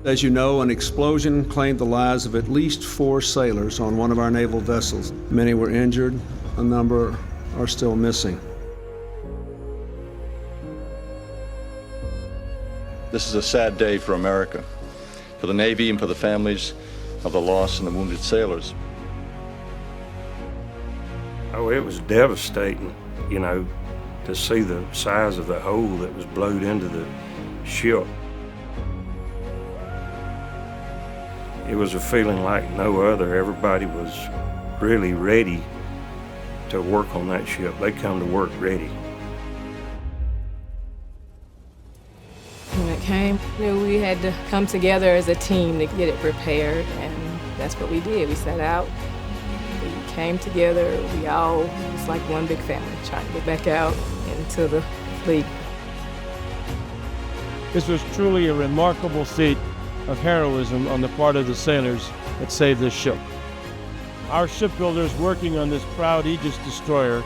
As you know, an explosion claimed the lives of at least 4 sailors on one of our naval vessels. Many were injured, a number are still missing. This is a sad day for America, for the Navy and for the families of the lost and the wounded sailors. Oh, it was devastating, to see the size of the hole that was blowed into the ship. It was a feeling like no other. Everybody was really ready to work on that ship. They come to work ready. When it came, we had to come together as a team to get it prepared, and that's what we did. We set out, we came together, we all, was like one big family, trying to get back out into the fleet. This was truly a remarkable feat of heroism on the part of the sailors that saved this ship. Our shipbuilders working on this proud Aegis destroyer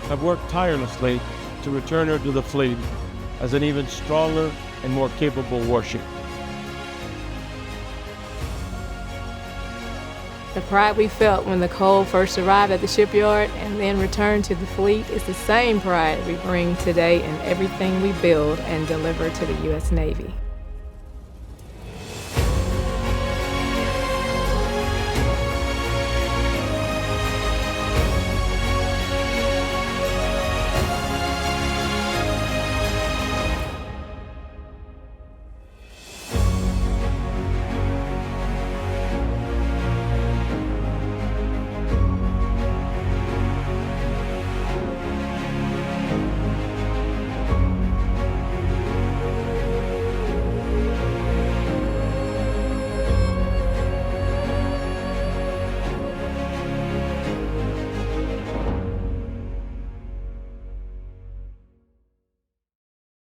have worked tirelessly to return her to the fleet as an even stronger and more capable warship. The pride we felt when the Cole first arrived at the shipyard and then returned to the fleet is the same pride we bring today in everything we build and deliver to the U.S. Navy.